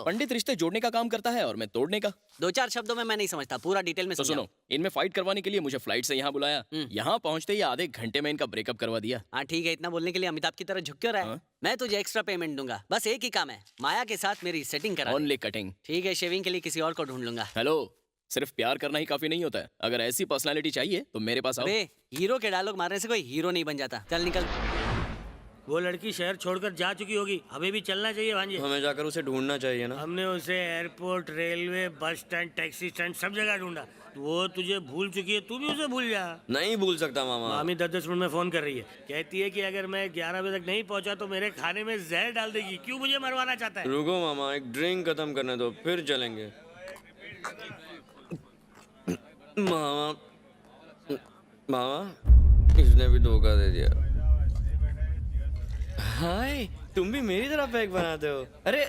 पंडित रिश्ते जोड़ने का काम करता है और मैं तोड़ने का। 2-4 शब्दों में मैं नहीं समझता, पूरा डिटेल में तो समझाओ। सुनो, इनमें फाइट करवाने के लिए मुझे फ्लाइट से यहाँ बुलाया। यहाँ पहुँचते ही आधे घंटे में इनका ब्रेकअप करवा दिया। हाँ ठीक है, इतना बोलने के लिए अमिताभ की तरह झुक क्यों रहा है? हाँ? मैं तुझे एक्स्ट्रा पेमेंट दूंगा, बस एक ही काम है, माया के साथ मेरी सेटिंग करा दे। Only cutting. ठीक है, शेविंग के लिए किसी और को ढूंढ लूंगा। हेलो, सिर्फ प्यार करना ही काफी नहीं होता है। अगर ऐसी पर्सनालिटी चाहिए तो मेरे पास आओ। अबे हीरो के डायलॉग मारने से कोई हीरो नहीं बन जाता। चल निकल। वो लड़की शहर छोड़कर जा चुकी होगी, हमें भी चलना चाहिए भांजे। हमें जाकर उसे ढूंढना चाहिए ना। हमने उसे airport, railway, bus stand, taxi stand सब जगह ढूंढा। वो तुझे भूल चुकी है, तू भी उसे भूल जा। नहीं भूल सकता मामा। मामी 10-10 मिनट में फोन कर रही है, कहती है कि अगर मैं 11 बजे तक नहीं पहुंचा तो मेरे खाने में जहर डाल देगी। क्यों मुझे मरवाना चाहता है? रुको मामा, एक ड्रिंक खत्म करने दो फिर चलेंगे। मामा मामा इसने भी धोखा दे दिया। हाय, तुम भी मेरी तरह पैक बनाते हो। अरे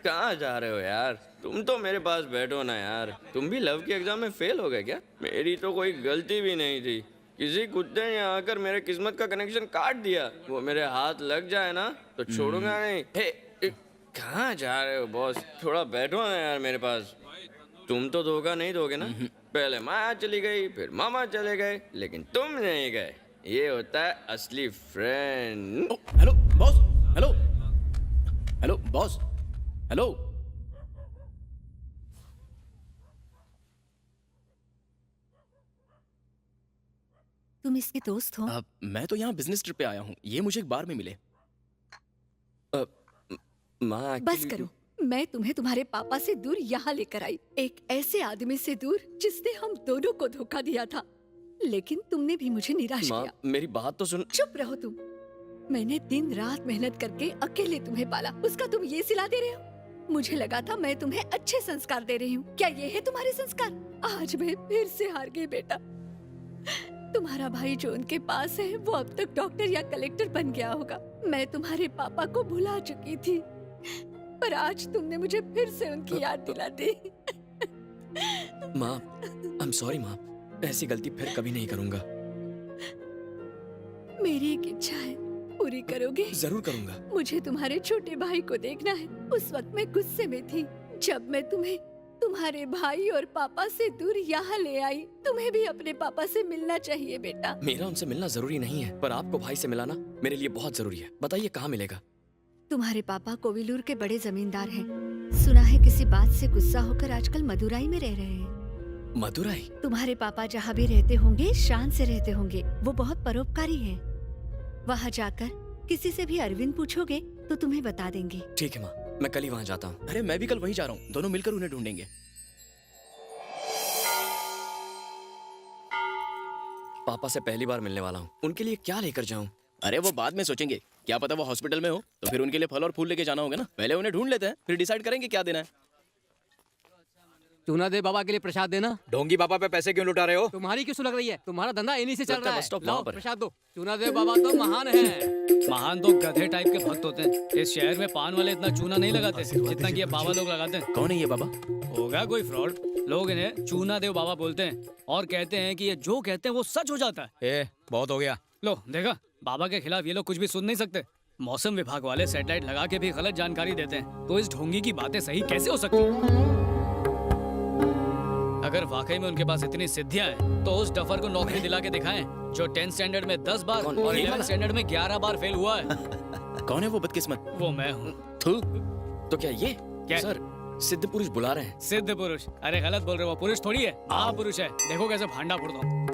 कहाँ जा रहे हो यार? तुम तो मेरे पास बैठो ना यार। तुम भी लव के एग्जाम में फेल हो गए क्या? मेरी तो कोई गलती भी नहीं थी। किसी कुत्ते ने आकर मेरे किस्मत का कनेक्शन काट दिया। वो मेरे हाथ लग जाए ना तो छोड़ूंगा नहीं। हे, कहाँ जा रहे हो बॉस? थोड़ा बैठो ना यार मेरे पास। तुम तो धोखा नहीं दोगे ना? पहले माया चली गई, फिर मामा चले गए, लेकिन तुम नहीं गए। ये होता है असली friend. Hello boss. Hello hello boss. Hello. तुम इसके दोस्त हो? मैं तो यहाँ बिजनेस ट्रिप पे आया हूँ। ये मुझे एक बार में मिले। माँ बस करो, मैं तुम्हें तुम्हारे पापा से दूर यहाँ लेकर आई, एक ऐसे आदमी से दूर जिसने हम दोनों को धोखा दिया था। लेकिन तुमने भी मुझे निराश माँ, किया। मेरी बात तो सुन। चुप रहो तुम। मैंने दिन रात मेहनत करके अकेले तुम्हें पाला, उसका तुम ये सिला दे रहे हो। मुझे लगा था मैं तुम्हें अच्छे संस्कार दे रही हूँ। क्या ये है तुम्हारे संस्कार? आज मैं फिर से हार गई बेटा। तुम्हारा भाई जो उनके पास है वो अब तक डॉक्टर या कलेक्टर बन गया होगा। मैं तुम्हारे पापा को भुला चुकी थी, पर आज तुमने मुझे फिर से उनकी याद दिला दी। माँ, आई एम सॉरी माँ। ऐसी गलती फिर कभी नहीं करूँगा। मेरी एक इच्छा है, पूरी करोगे? जरूर करूँगा। मुझे तुम्हारे छोटे भाई को देखना है। उस वक्त मैं गुस्से में थी जब मैं तुम्हें तुम्हारे भाई और पापा से दूर यहाँ ले आई। तुम्हें भी अपने पापा से मिलना चाहिए बेटा। मेरा उनसे मिलना जरूरी नहीं है, पर आपको भाई से मिलाना मेरे लिए बहुत जरूरी है। बताइए कहाँ मिलेगा? तुम्हारे पापा कोविलूर के बड़े जमींदार हैं। सुना है किसी बात से गुस्सा होकर आजकल मदुराई में रह रहे हैं। मदुराई? तुम्हारे पापा जहाँ भी रहते होंगे शान से रहते होंगे। वो बहुत परोपकारी हैं। वहाँ जाकर किसी से भी अरविंद पूछोगे तो तुम्हें बता देंगे। ठीक है माँ, मैं कल ही वहाँ जाता हूँ। अरे मैं भी कल वहीं जा रहा हूँ। दोनों मिलकर उन्हें ढूंढेंगे। पापा से पहली बार मिलने वाला हूँ। उनके लिए क्या लेकर जाऊँ? अरे वो बाद में सोचेंगे। क्या पता वो हॉस्पिटल में हो तो फिर उनके लिए फल और फूल लेके जाना होगा ना। पहले उन्हें ढूंढ लेते हैं, फिर डिसाइड करेंगे क्या देना है। चूना दे बाबा के लिए प्रसाद देना। ढोंगी बाबा पे पैसे क्यों लुटा रहे हो? तुम्हारी क्यों सुलग रही है? तुम्हारा धंधा इन्हीं से चल लगता है रहा बस स्टॉप है। लाओ वहाँ पर है। प्रसाद दो। चूना दे बाबा तो महान है। महान तो गधे टाइप के भक्त होते हैं। इस शहर में पान वाले इतना चूना नहीं लगाते जितना कि ये बाबा लोग लगाते हैं। कौन है ये बाबा? होगा कोई फ्रॉड। लोग इन्हें चूना देव बाबा बोलते हैं और कहते हैं कि ये जो कहते हैं वो सच हो जाता है। बहुत हो गया। लो देखा, बाबा के खिलाफ ये लोग कुछ भी सुन नहीं सकते। मौसम विभाग वाले सैटेलाइट लगा के भी गलत जानकारी देते हैं, तो इस ढोंगी की बातें सही कैसे हो सकती हैं? अगर वाकई में उनके पास इतनी सिद्धियां हैं, तो उस डफर को नौकरी दिला के दिखाएं जो 10th स्टैंडर्ड में 10 बार कौन? और ये 11th वाला? स्टैंडर्ड में 11 बार फेल हुआ है। कौन है वो बदकिस्मत? वो मैं हूँ। तो क्या ये? क्या? सर, सिद्ध पुरुष बुला रहे हैं। सिद्ध पुरुष? अरे गलत बोल रहे हो, पुरुष थोड़ी है, महापुरुष है। देखो कैसे भांडा फोड़ता हूँ।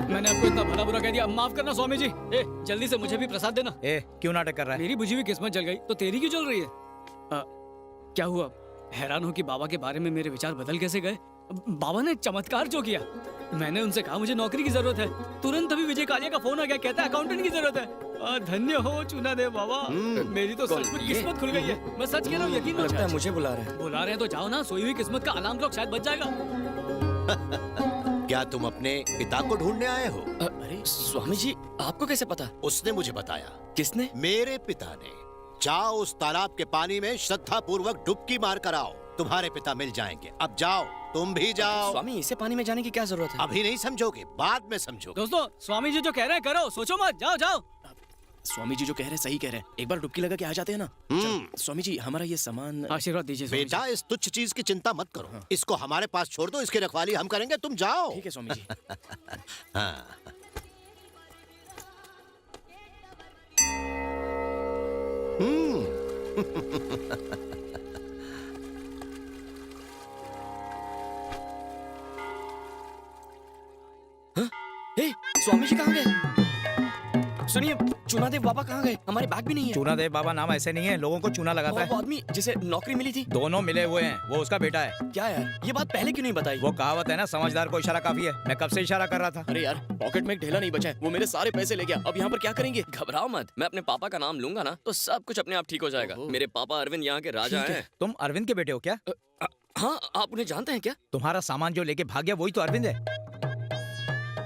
मैंने आपको इतना भला बुरा कह दिया, माफ करना स्वामी जी। जल्दी से मुझे भी प्रसाद देना। क्यों नाटक कर रहा है? मेरी बुझी हुई किस्मत जल गई तो तेरी क्यों जल रही है? क्या हुआ? हैरान हो कि बाबा के बारे में मेरे विचार बदल कैसे गए। बाबा ने चमत्कार जो किया। मैंने उनसे कहा मुझे नौकरी की जरूरत है, तुरंत अभी विजय कालिया का फोन आ गया, कहता है अकाउंटेंट की जरूरत है। धन्य हो चूना देव बाबा, मेरी तो सचमुच किस्मत खुल गई है। मैं सच कह रहा हूँ, यकीन लगता है करो। मुझे बुला रहे हैं। बुला रहे हैं तो जाओ ना, सोई हुई किस्मत का अलार्म क्लॉक शायद बच जाएगा। क्या तुम अपने पिता को ढूंढने आए हो? अरे स्वामी जी, आपको कैसे पता? उसने मुझे बताया। किसने? मेरे पिता ने। जाओ उस तालाब के पानी में श्रद्धा पूर्वक डुबकी मार कर आओ, तुम्हारे पिता मिल जाएंगे। अब जाओ, तुम भी जाओ। स्वामी, इसे पानी में जाने की क्या जरूरत है? अभी नहीं समझोगे, बाद में समझोगे। दोस्तों, स्वामी जी जो कह रहे हैं करो, सोचो मत, जाओ जाओ। स्वामी जी जो कह रहे हैं सही कह रहे हैं, एक बार डुबकी लगा के आ जाते हैं ना। चलो, स्वामी जी हमारा ये सामान। आशीर्वाद दीजिए स्वामी जी। बेटा, इस तुच्छ चीज की चिंता मत करो, इसको हमारे पास छोड़ दो, इसकी रखवाली हम करेंगे, तुम जाओ। ठीक है स्वामी जी। हाँ। ए, स्वामी जी कहाँ गए? सुनिए, चूनादेव बाबा कहाँ गए? हमारे बैग भी नहीं है। चूनादेव बाबा नाम ऐसे नहीं है, लोगों को चूना लगाता है। वो आदमी जिसे नौकरी मिली थी, दोनों मिले हुए हैं, वो उसका बेटा है। क्या यार, ये बात पहले क्यों नहीं बताई? वो कहावत है ना, समझदार को इशारा काफी है। मैं कब से इशारा कर रहा था। अरे यार, पॉकेट में एक ढेला नहीं बचा है, वो मेरे सारे पैसे ले गया। अब यहाँ पर क्या करेंगे? घबराओ मत, मैं अपने पापा का नाम लूंगा ना तो सब कुछ अपने आप ठीक हो जाएगा। मेरे पापा अरविंद यहाँ के राजा हैं। तुम अरविंद के बेटे हो क्या? हाँ, आप उन्हें जानते हैं क्या? तुम्हारा सामान जो लेके भाग गया वही तो अरविंद है।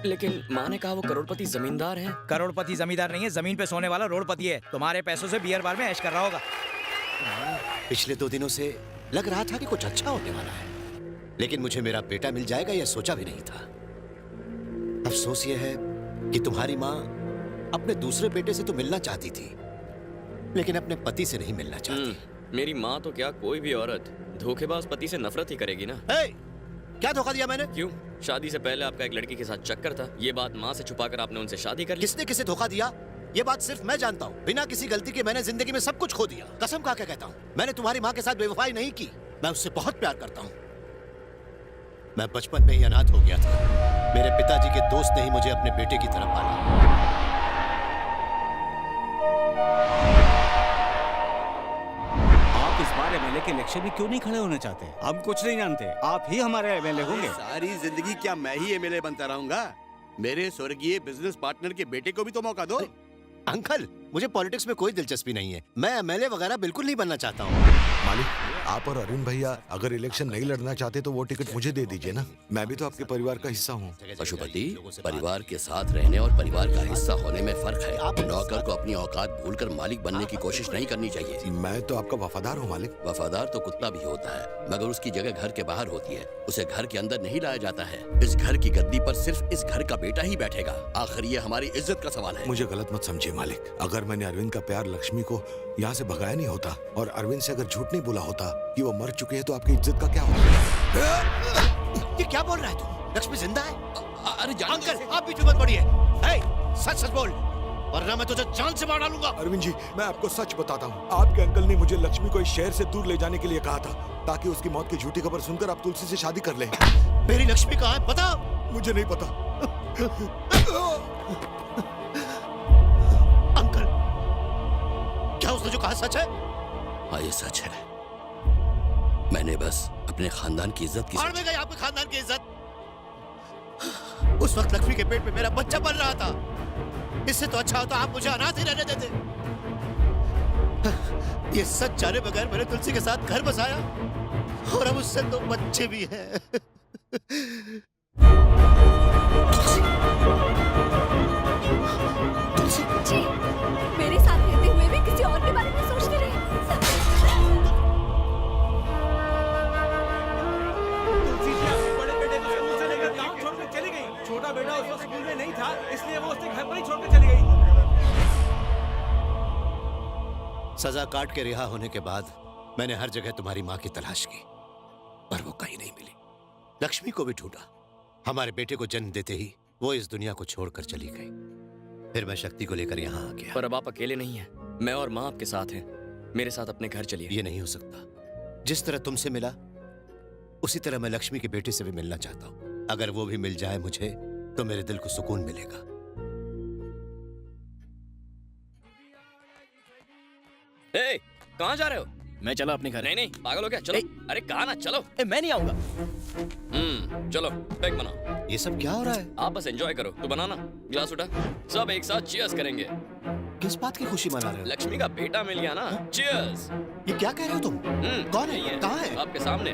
लेकिन माँ ने कहा वो करोड़पति जमींदार हैं। करोड़पति जमींदार नहीं है, जमीन पे सोने वाला रोडपति है। तुम्हारे पैसों से बियर बार में ऐश कर रहा होगा। पिछले 2 दिनों से लग रहा था कि कुछ अच्छा होने वाला है, लेकिन मुझे मेरा बेटा मिल जाएगा यह सोचा भी नहीं था। अफसोस यह है कि तुम्हारी माँ अपने दूसरे बेटे से तो मिलना चाहती थी, लेकिन अपने पति से नहीं मिलना चाहती। मेरी माँ तो क्या, कोई भी औरत धोखेबाज पति से नफरत ही करेगी ना। क्या धोखा दिया मैंने? क्यों? शादी से पहले आपका एक लड़की के साथ चक्कर था, ये बात माँ से छुपाकर आपने उनसे शादी कर ली। किसने किसे धोखा दिया ये बात सिर्फ मैं जानता हूँ। बिना किसी गलती के मैंने जिंदगी में सब कुछ खो दिया। कसम खा के कहता हूँ, मैंने तुम्हारी माँ के साथ बेवफाई नहीं की। मैं उससे बहुत प्यार करता हूँ। मैं बचपन में ही अनाथ हो गया था। मेरे पिताजी के दोस्त ने ही मुझे अपने बेटे की तरफ पाला। आप इस बार एमएलए के इलेक्शन में क्यों नहीं खड़े होना चाहते? हम कुछ नहीं जानते, आप ही हमारे एमएलए होंगे। सारी जिंदगी क्या मैं ही एमएलए बनता रहूंगा? मेरे स्वर्गीय बिजनेस पार्टनर के बेटे को भी तो मौका दो। अंकल, मुझे पॉलिटिक्स में कोई दिलचस्पी नहीं है। मैं एमएलए वगैरह बिल्कुल नहीं बनना चाहता हूँ। मालिक, आप और अरुण भैया अगर इलेक्शन नहीं लड़ना चाहते तो वो टिकट मुझे दे दीजिए ना। मैं भी तो आपके परिवार का हिस्सा हूँ। पशुपति, परिवार के साथ रहने और परिवार का हिस्सा होने में फर्क है। नौकर को अपनी औकात भूलकर मालिक बनने की कोशिश नहीं करनी चाहिए। मैं तो आपका वफादार हूँ मालिक। वफादार तो कुत्ता भी होता है, मगर उसकी जगह घर के बाहर होती है। उसे घर के अंदर नहीं लाया जाता है। इस घर की गद्दी पर सिर्फ इस घर का बेटा ही बैठेगा। आखिर ये हमारी इज्जत का सवाल है। मुझे गलत मत समझिए मालिक। अगर मैंने अरविंद का प्यार लक्ष्मी को यहाँ से भगाया नहीं होता और अरविंद से अगर झूठ नहीं बोला होता कि वो मर चुके हैं, तो आपकी इज्जत का क्या होगा? ये क्या बोल रहा है तू? लक्ष्मी जिंदा है? अरे अंकल, आप भी चुप मत पड़िए। सच सच बोल, वरना मैं तुझे जान से मार डालूंगा। अरविंद जी, मैं आपको सच बताता हूँ। आपके अंकल ने मुझे लक्ष्मी को इस शहर से दूर ले जाने के लिए कहा था, ताकि उसकी मौत की झूठी खबर सुनकर आप तुलसी से शादी कर लें। मेरी लक्ष्मी कहाँ है पता? मुझे नहीं पता। अंकल, क्या उसने जो कहा सच है? हाँ, ये सच है। मैंने बस अपने खानदान की इज्जत की। भाड़ में गई आपके खानदान की इज्जत। उस वक्त लक्ष्मी के पेट में मेरा बच्चा पल रहा था। इससे तो अच्छा होता आप मुझे अनाथ ही रहने देते। ये सच जाने बगैर मैंने तुलसी के साथ घर बसाया और अब उससे 2 बच्चे भी हैं। तुलसी जी, मेरे साथ रहते हुए भी किसी और के बारे में सोचते रहे। बड़े बेटे को स्कूल से लेकर गांव छोड़कर चली गई। छोटा बेटा उस वक्त स्कूल में नहीं था, इसलिए वो उसे घर पर ही छोड़कर चली गई। सजा काट के रिहा होने के बाद मैंने हर जगह तुम्हारी माँ की तलाश की, पर वो कहीं नहीं मिली। लक्ष्मी को भी ढूंढा। हमारे बेटे को जन्म देते ही वो इस दुनिया को छोड़कर चली गई। फिर मैं शक्ति को लेकर यहाँ आ गया। पर अब आप अकेले नहीं हैं, मैं और माँ आपके साथ हैं। मेरे साथ अपने घर चलिए। ये नहीं हो सकता। जिस तरह तुमसे मिला उसी तरह मैं लक्ष्मी के बेटे से भी मिलना चाहता हूँ। अगर वो भी मिल जाए मुझे तो मेरे दिल को सुकून मिलेगा। ए, कहाँ जा रहे हो? मैं चला अपने घर। नहीं नहीं, पागल हो क्या? चलो। अरे कहाँ ना, चलो। मैं नहीं आऊंगा। चलो, पैक बनाओ। ये सब क्या हो रहा है? आप बस एंजॉय करो। तू बनाना, ग्लास उठा, सब एक साथ चीयर्स करेंगे। किस बात की खुशी मना रहे हो? लक्ष्मी का बेटा मिल गया ना, चीयर्स। ये क्या कह रहे हो तुम? कौन है? कहाँ है? आपके सामने।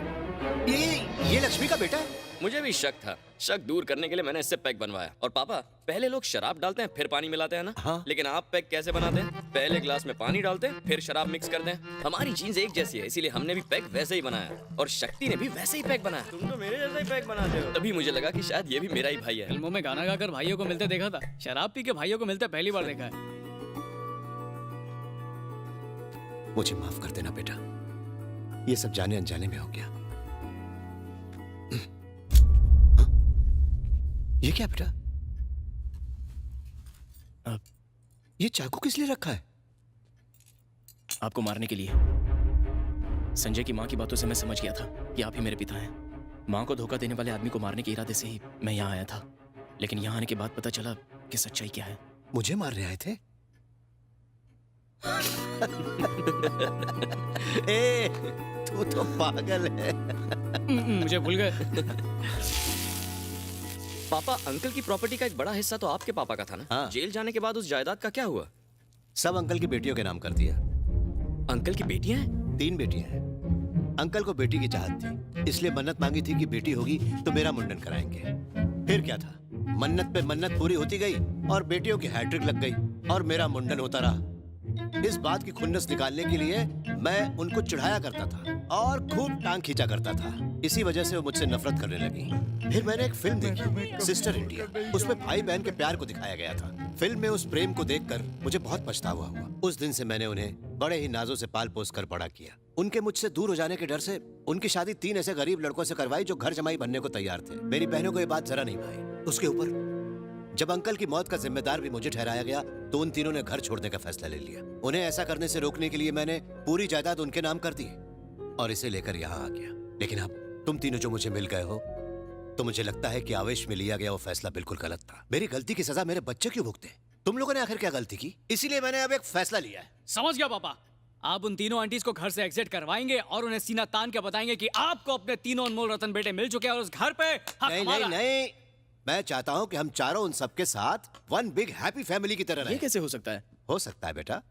ये लक्ष्मी का बेटा है? मुझे भी शक था। शक दूर करने के लिए मैंने इससे पैक बनवाया। और पापा, पहले लोग शराब डालते हैं फिर पानी मिलाते हैं ना। हाँ। लेकिन आप पैक कैसे बनाते हैं? पहले ग्लास में पानी डालते हैं फिर शराब मिक्स करते हैं। हमारी चीज एक जैसी है, इसीलिए हमने भी पैक वैसे ही बनाया और शक्ति ने भी वैसे ही पैक बनाया। तुम तो मेरे जैसा ही पैक बनाते हो। तभी मुझे लगा कि शायद ये भी मेरा ही भाई है। फिल्मों में गाना गाकर भाइयों को मिलते देखा था, शराब पी के भाइयों को मिलते पहली बार देखा है। मुझे माफ कर देना बेटा, ये सब जाने अनजाने में हो गया। हाँ? ये क्या बेटा? ये चाकू किस लिए रखा है? आपको मारने के लिए। संजय की माँ की बातों से मैं समझ गया था कि आप ही मेरे पिता हैं। माँ को धोखा देने वाले आदमी को मारने के इरादे से ही मैं यहाँ आया था, लेकिन यहाँ आने के बाद पता चला कि सच्चाई क्या है। मुझे मारने आए थे? ए, तू तो पागल है। मुझे भूल गए। पापा, अंकल की प्रॉपर्टी का एक बड़ा हिस्सा तो आपके पापा का था ना? हाँ। जेल जाने के बाद उस जायदाद का क्या हुआ? सब अंकल की बेटियों के नाम कर दिया। अंकल की बेटियां हैं? 3 बेटियां हैं। अंकल को बेटी की चाहत थी, इसलिए मन्नत मांगी थी कि बेटी होगी तो मेरा मुंडन कराएंगे। फिर क्या था, मन्नत पे मन्नत पूरी होती गई और बेटियों की हैट्रिक लग गई और मेरा मुंडन होता रहा। इस बात की खुन्नस निकालने के लिए मैं उनको चिढ़ाया करता था और खूब टांग खींचा करता था। इसी वजह से वो मुझसे नफरत करने लगी। फिर मैंने एक फिल्म देखी, सिस्टर इंडिया। उसमें भाई बहन के प्यार को दिखाया गया था। फिल्म में उस प्रेम को देखकर मुझे बहुत पछतावा हुआ। उस दिन से मैंने उन्हें बड़े ही नाजों से पाल पोस कर बड़ा किया। उनके मुझसे दूर हो जाने के डर से उनकी शादी 3 ऐसे गरीब लड़कों से करवाई जो घर जमाई बनने को तैयार थे। मेरी बहनों को ये बात जरा नहीं भाई। उसके ऊपर जब अंकल की मौत का जिम्मेदार भी मुझे ठहराया गया तो उन तीनों ने घर छोड़ने का फैसला ले लिया। उन्हें ऐसा करने से रोकने के लिए मैंने पूरी जायदाद उनके नाम कर दी और इसे लेकर यहाँ आ गया। लेकिन अब तुम तीनों जो मुझे मिल गए हो तो मुझे लगता है कि आवेश में लिया गया वो फैसला बिल्कुल गलत था। मेरी गलती की सजा मेरे बच्चे क्यों भुगते? तुम लोगों ने आखिर क्या गलती की? इसीलिए मैंने अब एक फैसला लिया है। समझ गया पापा। आप उन तीनों आंटीज को घर से एग्जिट करवाएंगे और उन्हें सीना तान के बताएंगे कि आपको अपने तीनों अनमोल रतन बेटे मिल चुके हैं और उस घर पे हक नहीं हमारा नहीं है। नहीं, मैं चाहता हूँ कि हम चारों उन सबके साथ वन बिग हैप्पी फैमिली की तरह ये रहें। कैसे हो सकता है? हो सकता है बेटा,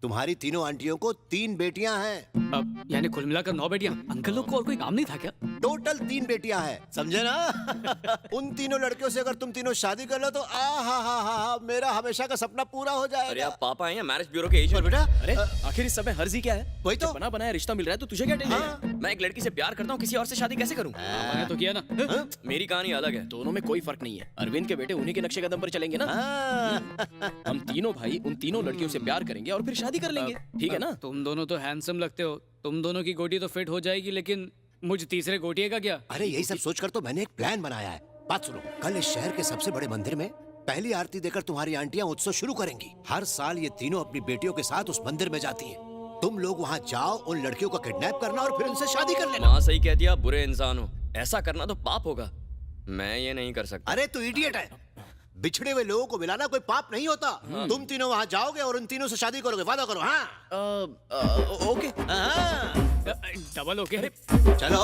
तुम्हारी तीनों आंटियों को 3 बेटियां हैं। अब यानी कुल मिलाकर 9 बेटियां। अंकल लोग को और कोई काम नहीं था क्या? टोटल 3 बेटियां हैं, समझे ना? उन तीनों लड़कियों से अगर तुम तीनों शादी कर लो तो मेरा हमेशा का सपना पूरा हो अरे जाएगा। आप पापा हैं या मैरिज ब्यूरो के एजेंट? बेटा, अरे आखिर इस सब में हर्जी क्या है? वही तो। जब बना बनाया रिश्ता मिल रहा है तो तुझे क्या टेंशन है? मैं एक लड़की से प्यार करता हूँ, किसी और से शादी कैसे करूँ? मैंने तो किया ना। मेरी कहानी अलग है। दोनों में कोई फर्क नहीं है। अरविंद के बेटे उन्हीं के नक्शे कदम पर चलेंगे ना। हम तीनों भाई उन तीनों लड़कियों से प्यार करेंगे और फिर शादी कर लेंगे, ठीक है ना? तुम दोनों तो हैंडसम लगते हो, तुम दोनों की गोटी तो फिट हो जाएगी, लेकिन मुझ तीसरे गोटिए का क्या? अरे यही सब सोचकर तो मैंने एक प्लान बनाया है। बात सुनो, कल इस शहर के सबसे बड़े मंदिर में पहली आरती देकर तुम्हारी आंटियां उत्सव शुरू करेंगी। हर साल ये तीनों अपनी बेटियों के साथ उस मंदिर में जाती हैं। तुम लोग वहाँ जाओ, उन लड़कियों को किडनैप करना और फिर उनसे शादी कर लेना। माँ सही कहती है, आप बुरे इंसान हो। ऐसा करना तो पाप होगा। मैं ये नहीं कर सकता। अरे तू इडियट है। बिछड़े हुए लोगों को मिलाना कोई पाप नहीं होता। तुम तीनों वहाँ जाओगे और उन तीनों से शादी करोगे, वादा करो। हाँ ओके। Double okay. चलो